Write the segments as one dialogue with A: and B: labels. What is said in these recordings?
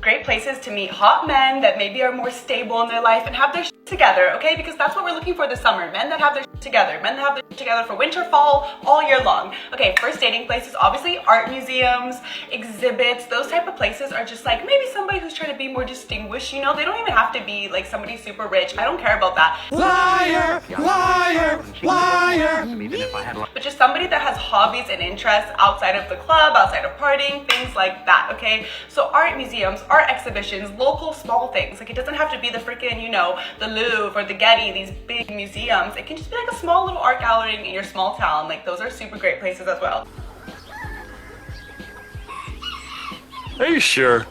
A: great places to meet hot men that maybe are more stable in their life and have their shit together, okay? Because that's what we're looking for this summer. Men that have their shit together. Men that have their shit together for winter, fall, all year long. Okay, first dating places, obviously art museums, exhibits, those type of places are just like maybe somebody who's trying to be more distinguished, you know? They don't even have to be like somebody super rich. I don't care about that.
B: Liar, liar, liar.
A: But just somebody that has hobbies and interests outside of the club, outside of partying, things like that, okay? So art museums, art exhibitions, local small things. Like it doesn't have to be the freaking, you know, the Louvre or the Getty, these big museums. It can just be like a small little art gallery in your small town. Like those are super great places as well.
C: Are you sure?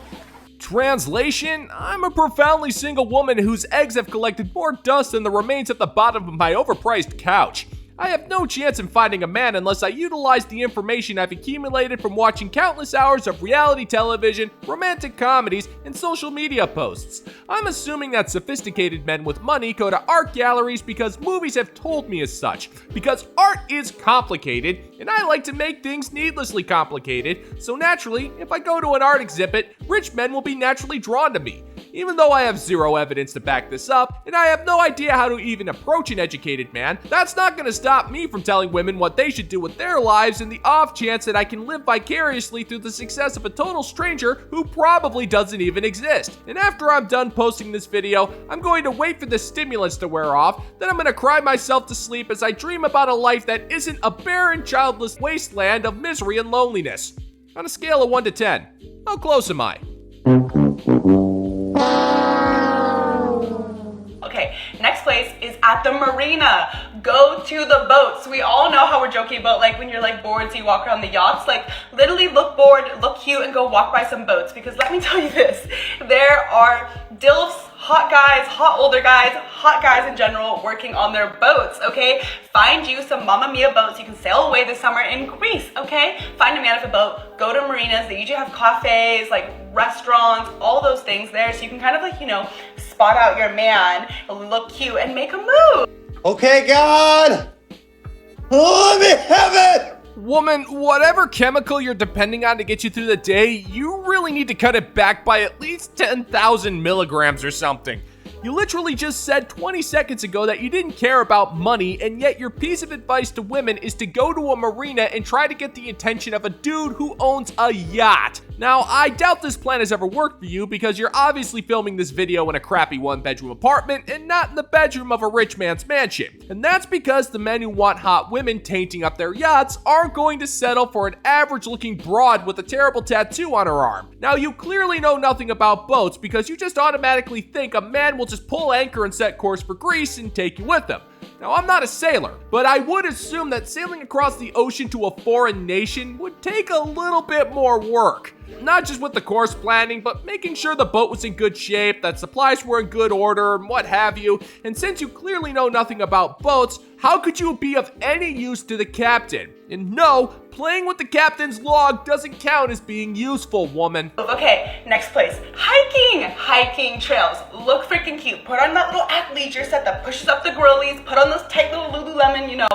D: Translation, I'm a profoundly single woman whose eggs have collected more dust than the remains at the bottom of my overpriced couch. I have no chance in finding a man unless I utilize the information I've accumulated from watching countless hours of reality television, romantic comedies, and social media posts. I'm assuming that sophisticated men with money go to art galleries because movies have told me as such. Because art is complicated, and I like to make things needlessly complicated, so naturally, if I go to an art exhibit, rich men will be naturally drawn to me. Even though I have zero evidence to back this up, and I have no idea how to even approach an educated man, that's not gonna stop me from telling women what they should do with their lives in the off chance that I can live vicariously through the success of a total stranger who probably doesn't even exist. And after I'm done posting this video, I'm going to wait for the stimulants to wear off, then I'm gonna cry myself to sleep as I dream about a life that isn't a barren, childless wasteland of misery and loneliness. On a scale of 1 to 10, how close am I?
A: Okay, next place is at the marina. Go to the boats. We all know how we're joking about like when you're like bored so you walk around the yachts. Like literally look bored, look cute, and go walk by some boats, because let me tell you this, there are DILFs, hot guys, hot older guys, hot guys in general working on their boats, okay? Find you some Mamma Mia boats. You can sail away this summer in Greece, okay? Find a man with a boat, go to marinas. They usually have cafes, like restaurants, all those things there, so you can kind of like, you know, spot out your man, look cute, and make a move.
B: Okay, God, let me have it.
D: Woman, whatever chemical you're depending on to get you through the day, you really need to cut it back by at least 10,000 milligrams or something. You literally just said 20 seconds ago that you didn't care about money, and yet your piece of advice to women is to go to a marina and try to get the attention of a dude who owns a yacht. Now, I doubt this plan has ever worked for you because you're obviously filming this video in a crappy one-bedroom apartment and not in the bedroom of a rich man's mansion. And that's because the men who want hot women tainting up their yachts aren't going to settle for an average-looking broad with a terrible tattoo on her arm. Now, you clearly know nothing about boats because you just automatically think a man will just pull anchor and set course for Greece and take you with him. Now, I'm not a sailor, but I would assume that sailing across the ocean to a foreign nation would take a little bit more work. Not just with the course planning, but making sure the boat was in good shape, that supplies were in good order, and what have you. And since you clearly know nothing about boats, how could you be of any use to the captain? And no, playing with the captain's log doesn't count as being useful, woman.
A: Okay, next place. Hiking trails. Look freaking cute. Put on that little athleisure set that pushes up the girlies. Put on those tight little Lululemon, you know,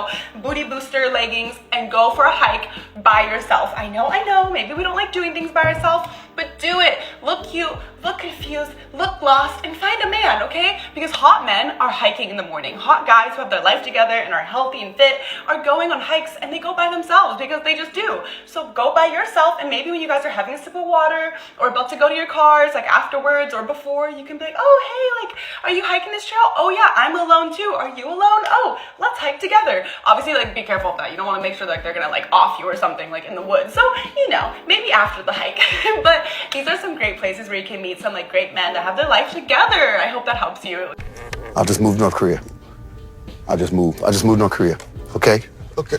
A: booty booster leggings, and go for a hike by yourself. I know, maybe we don't like doing things by ourselves, but do it. Look cute, look confused, look lost, and find a man, okay? Because hot men are hiking in the morning. Hot guys who have their life together and are healthy and fit are going on hikes, and they go by themselves because they just do. So go by yourself, and maybe when you guys are having a sip of water or about to go to your cars, like afterwards or before, you can be like, oh, hey, like, are you hiking this trail? Oh yeah, I'm alone too. Are you alone? Oh, let's hike together. Obviously, like, be careful of that. You don't want to make sure like they're gonna like off you or something like in the woods. So, you know, maybe after the hike. But these are some great places where you can meet some like great men that have their life together. I hope that helps you.
E: I'll just move to North Korea. I'll just move to North Korea. Okay? Okay.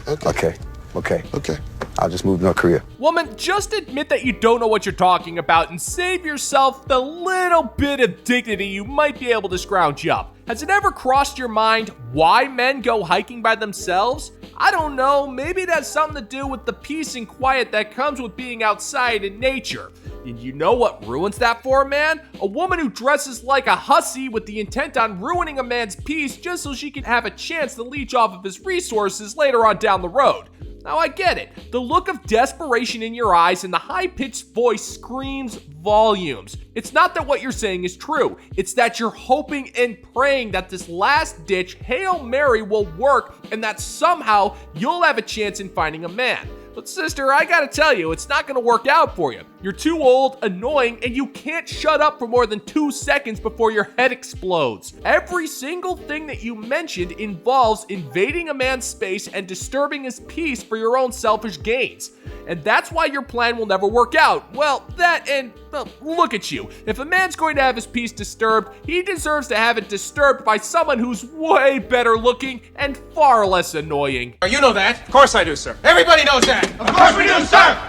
E: I'll just move to North Korea.
D: Woman, just admit that you don't know what you're talking about and save yourself the little bit of dignity you might be able to scrounge up. Has it ever crossed your mind why men go hiking by themselves? I don't know, maybe it has something to do with the peace and quiet that comes with being outside in nature. And you know what ruins that for a man? A woman who dresses like a hussy with the intent on ruining a man's peace just so she can have a chance to leech off of his resources later on down the road. Now I get it. The look of desperation in your eyes and the high-pitched voice screams volumes. It's not that what you're saying is true. It's that you're hoping and praying that this last-ditch Hail Mary will work and that somehow you'll have a chance in finding a man. But sister, I gotta tell you, it's not gonna work out for you. You're too old, annoying, and you can't shut up for more than 2 seconds before your head explodes. Every single thing that you mentioned involves invading a man's space and disturbing his peace for your own selfish gains. And that's why your plan will never work out. Well, that and, well, look at you. If a man's going to have his peace disturbed, he deserves to have it disturbed by someone who's way better looking and far less annoying.
F: You know that. Of course I do, sir. Everybody knows that. Of course we do, sir!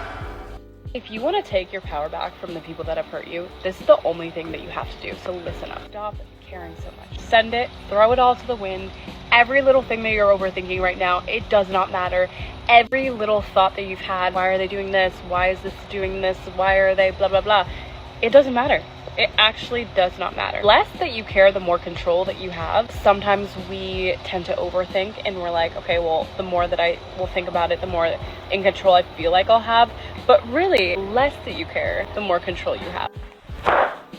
G: If you want to take your power back from the people that have hurt you, this is the only thing that you have to do, so listen up. Stop caring so much. Send it, throw it all to the wind. Every little thing that you're overthinking right now, it does not matter. Every little thought that you've had, why are they doing this? Why is this doing this? Why are they blah, blah, blah? It doesn't matter. It actually does not matter. The less that you care, the more control that you have. Sometimes we tend to overthink and we're like, okay, well, the more that I will think about it, the more in control I feel like I'll have. But really, less that you care, the more control you have.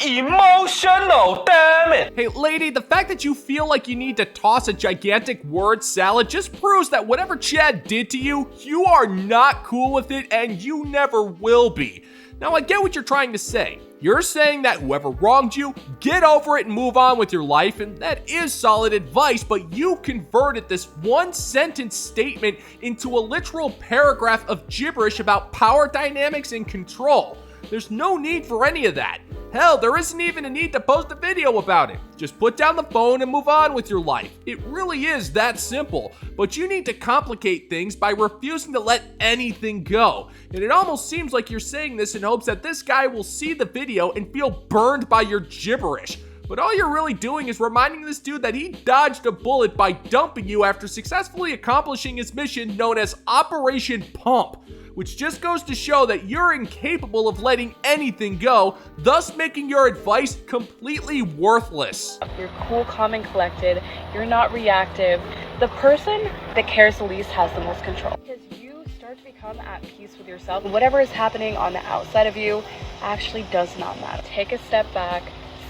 C: Emotional, damn it!
D: Hey lady, the fact that you feel like you need to toss a gigantic word salad just proves that whatever Chad did to you, you are not cool with it and you never will be. Now I get what you're trying to say. You're saying that whoever wronged you, get over it and move on with your life, and that is solid advice, but you converted this one sentence statement into a literal paragraph of gibberish about power dynamics and control. There's no need for any of that. Hell, there isn't even a need to post a video about it. Just put down the phone and move on with your life. It really is that simple, but you need to complicate things by refusing to let anything go. And it almost seems like you're saying this in hopes that this guy will see the video and feel burned by your gibberish. But all you're really doing is reminding this dude that he dodged a bullet by dumping you after successfully accomplishing his mission known as Operation Pump, which just goes to show that you're incapable of letting anything go, thus making your advice completely worthless.
G: You're cool, calm, and collected. You're not reactive. The person that cares the least has the most control. Because you start to become at peace with yourself. Whatever is happening on the outside of you actually does not matter. Take a step back.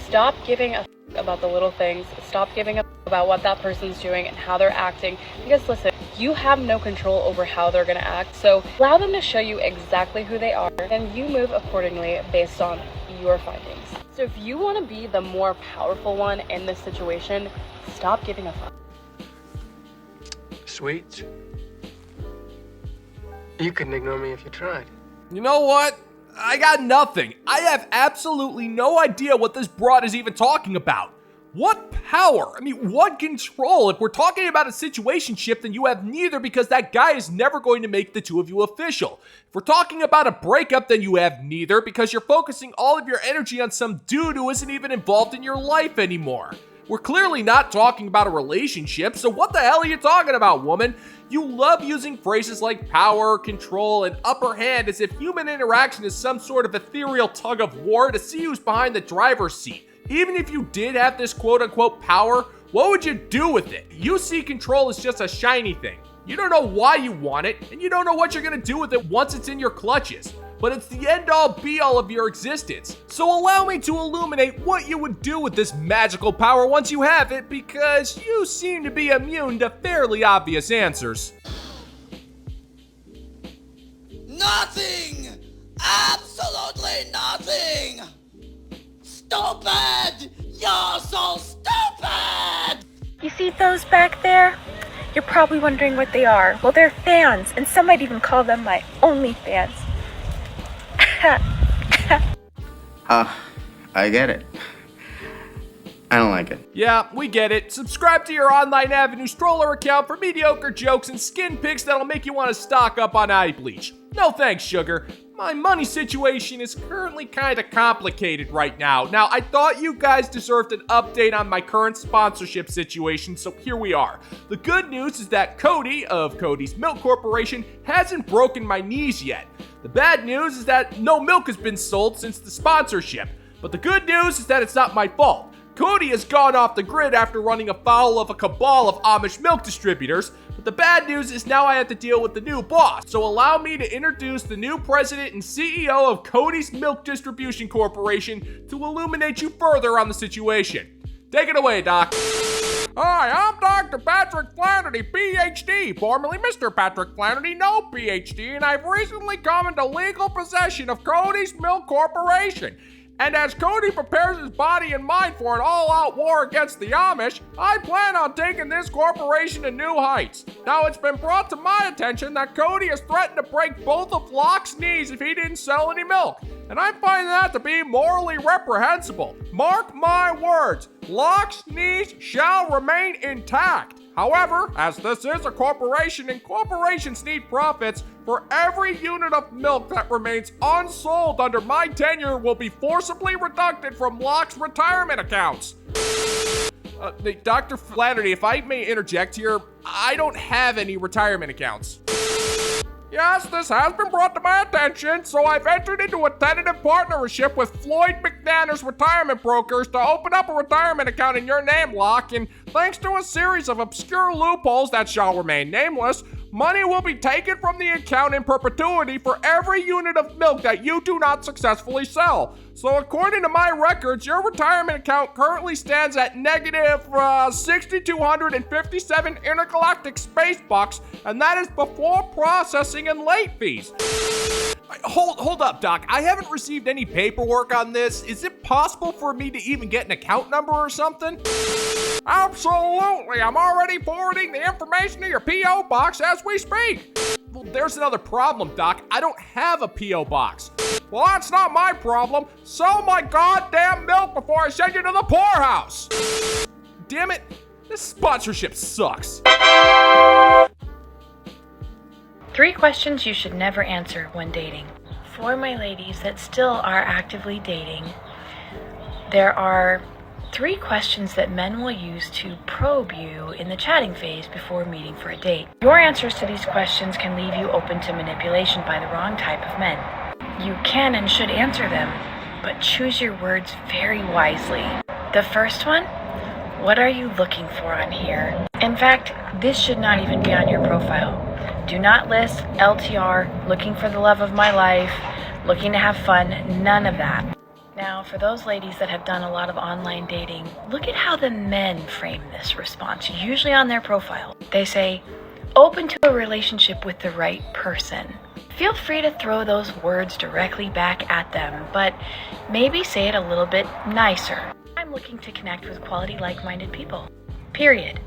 G: Stop giving a about the little things. Stop giving a about what that person's doing and how they're acting. Because listen, you have no control over how they're gonna act. So allow them to show you exactly who they are and you move accordingly based on your findings. So if you want to be the more powerful one in this situation, stop giving a fuck.
F: Sweet. You couldn't ignore me if you tried.
D: You know what? I got nothing. I have absolutely no idea what this broad is even talking about. What power? I mean, what control? If we're talking about a situationship, then you have neither because that guy is never going to make the two of you official. If we're talking about a breakup, then you have neither because you're focusing all of your energy on some dude who isn't even involved in your life anymore. We're clearly not talking about a relationship, so what the hell are you talking about, woman? You love using phrases like power, control, and upper hand as if human interaction is some sort of ethereal tug of war to see who's behind the driver's seat. Even if you did have this quote-unquote power, what would you do with it? You see control as just a shiny thing. You don't know why you want it, and you don't know what you're gonna do with it once it's in your clutches. But it's the end-all be-all of your existence. So allow me to illuminate what you would do with this magical power once you have it, because you seem to be immune to fairly obvious answers.
H: Nothing! Absolutely nothing! Stupid! You're so stupid!
I: You see those back there? You're probably wondering what they are. Well, they're fans, and some might even call them my only fans.
J: I get it. I don't like it.
D: Yeah, we get it. Subscribe to your Online Avenue Stroller account for mediocre jokes and skin pics that'll make you want to stock up on eye bleach. No thanks, sugar. My money situation is currently kind of complicated right now. Now, I thought you guys deserved an update on my current sponsorship situation, so here we are. The good news is that Cody of Cody's Milk Corporation hasn't broken my knees yet. The bad news is that no milk has been sold since the sponsorship. But the good news is that it's not my fault. Cody has gone off the grid after running afoul of a cabal of Amish milk distributors, but The bad news is now I have to deal with the new boss, so allow me to introduce the new president and CEO of Cody's Milk Distribution Corporation to illuminate you further on the situation. Take it away, Doc. Hi, I'm Dr. Patrick Flannery, PhD, formerly Mr. Patrick Flannery, no PhD, and I've recently come into legal possession of Cody's Milk Corporation. And as Cody prepares his body and mind for an all-out war against the Amish, I plan on taking this corporation to new heights. Now, it's been brought to my attention that Cody has threatened to break both of Locke's knees if he didn't sell any milk, and I find that to be morally reprehensible. Mark my words, Locke's knees shall remain intact. However, as this is a corporation and corporations need profits, for every unit of milk that remains unsold under my tenure will be forcibly deducted from Locke's retirement accounts. Dr. Flannery, if I may interject here, I don't have any retirement accounts. Yes, this has been brought to my attention, so I've entered into a tentative partnership with Floyd McNanner's retirement brokers to open up a retirement account in your name, Locke, and thanks to a series of obscure loopholes that shall remain nameless, money will be taken from the account in perpetuity for every unit of milk that you do not successfully sell. So according to my records, your retirement account currently stands at negative 6,257 intergalactic space bucks, and that is before processing and late fees. Hold up, Doc. I haven't received any paperwork on this. Is it possible for me to even get an account number or something? Absolutely. I'm already forwarding the information to your P.O. box as we speak. Well, there's another problem, Doc. I don't have a P.O. box. Well, that's not my problem. Sell my goddamn milk before I send you to the poorhouse. Damn it. This sponsorship sucks.
I: 3 questions you should never answer when dating. For my ladies that still are actively dating, there are 3 questions that men will use to probe you in the chatting phase before meeting for a date. Your answers to these questions can leave you open to manipulation by the wrong type of men. You can and should answer them, but choose your words very wisely. The first one, what are you looking for on here? In fact, this should not even be on your profile. Do not list LTR, looking for the love of my life, looking to have fun, none of that. Now, for those ladies that have done a lot of online dating, look at how the men frame this response, usually on their profile. They say, open to a relationship with the right person. Feel free to throw those words directly back at them, but maybe say it a little bit nicer. I'm looking to connect with quality, like-minded people. Period.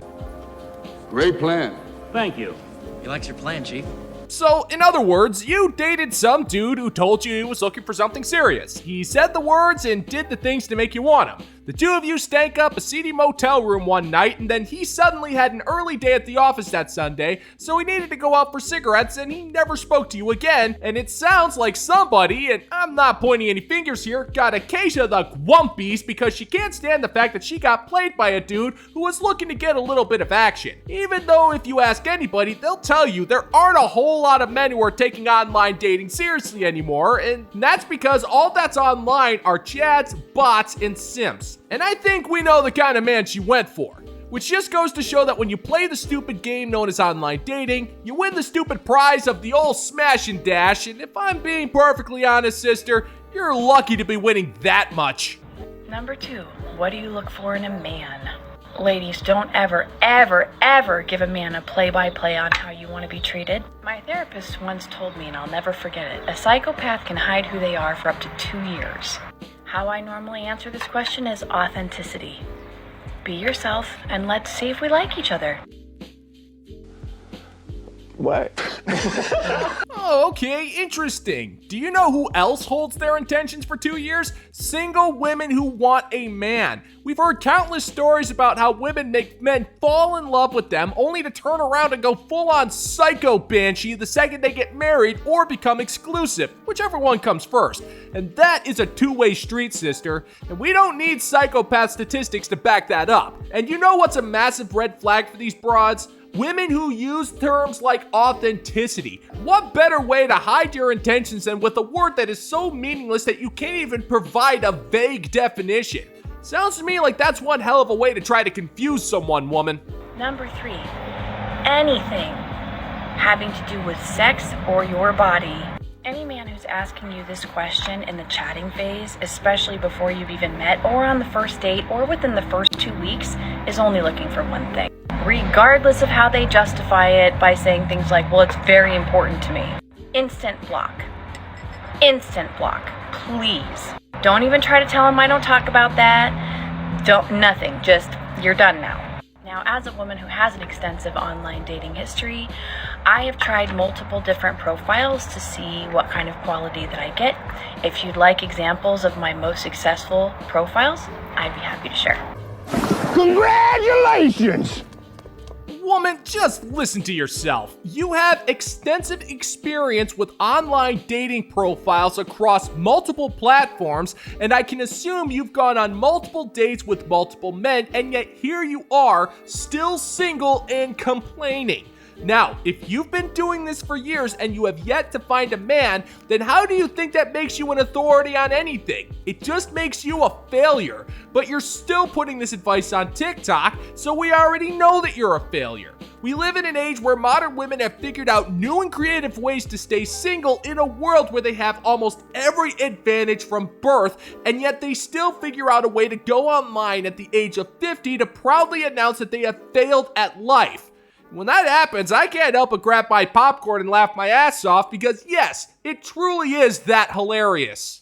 E: Great plan.
C: Thank you.
J: He likes your plan, Chief.
D: So, in other words, you dated some dude who told you he was looking for something serious. He said the words and did the things to make you want him. The two of you stank up a seedy motel room one night, and then he suddenly had an early day at the office that Sunday, so he needed to go out for cigarettes, and he never spoke to you again. And it sounds like somebody, and I'm not pointing any fingers here, got Acacia the Gwumpies because she can't stand the fact that she got played by a dude who was looking to get a little bit of action. Even though if you ask anybody, they'll tell you there aren't a whole lot of men who are taking online dating seriously anymore, and that's because all that's online are chads, bots, and simps. And I think we know the kind of man she went for. Which just goes to show that when you play the stupid game known as online dating, you win the stupid prize of the old smash and dash, and if I'm being perfectly honest, sister, you're lucky to be winning that much.
I: Number 2, what do you look for in a man? Ladies, don't ever, ever, ever give a man a play-by-play on how you want to be treated. My therapist once told me, and I'll never forget it, a psychopath can hide who they are for up to 2 years. How I normally answer this question is authenticity. Be yourself, and let's see if we like each other.
B: What?
D: Oh, okay, interesting. Do you know who else holds their intentions for 2 years? Single women who want a man. We've heard countless stories about how women make men fall in love with them only to turn around and go full-on psycho banshee the second they get married or become exclusive, whichever one comes first. And that is a two-way street, sister, and we don't need psychopath statistics to back that up. And you know what's a massive red flag for these broads? Women who use terms like authenticity. What better way to hide your intentions than with a word that is so meaningless that you can't even provide a vague definition? Sounds to me like that's one hell of a way to try to confuse someone, woman.
I: Number 3, anything having to do with sex or your body. Any man who's asking you this question in the chatting phase, especially before you've even met, or on the first date, or within the first 2 weeks, is only looking for one thing. Regardless of how they justify it by saying things like, well, it's very important to me. Instant block. Instant block. Please. Don't even try to tell them I don't talk about that. Nothing. Just, you're done now. Now, as a woman who has an extensive online dating history, I have tried multiple different profiles to see what kind of quality that I get. If you'd like examples of my most successful profiles, I'd be happy to share.
B: Congratulations!
D: Woman, just listen to yourself. You have extensive experience with online dating profiles across multiple platforms, and I can assume you've gone on multiple dates with multiple men, and yet here you are, still single and complaining. Now, if you've been doing this for years and you have yet to find a man, then how do you think that makes you an authority on anything? It just makes you a failure. But you're still putting this advice on TikTok, so we already know that you're a failure. We live in an age where modern women have figured out new and creative ways to stay single in a world where they have almost every advantage from birth, and yet they still figure out a way to go online at the age of 50 to proudly announce that they have failed at life. When that happens, I can't help but grab my popcorn and laugh my ass off because, yes, it truly is that hilarious.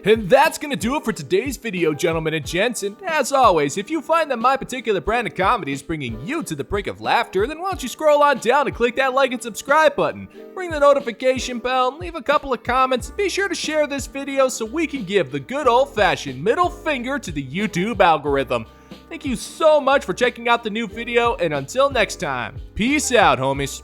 D: And that's gonna do it for today's video, gentlemen and gents. And as always, if you find that my particular brand of comedy is bringing you to the brink of laughter, then why don't you scroll on down and click that like and subscribe button. Ring the notification bell, and leave a couple of comments. Be sure to share this video so we can give the good old-fashioned middle finger to the YouTube algorithm. Thank you so much for checking out the new video, and until next time, peace out, homies.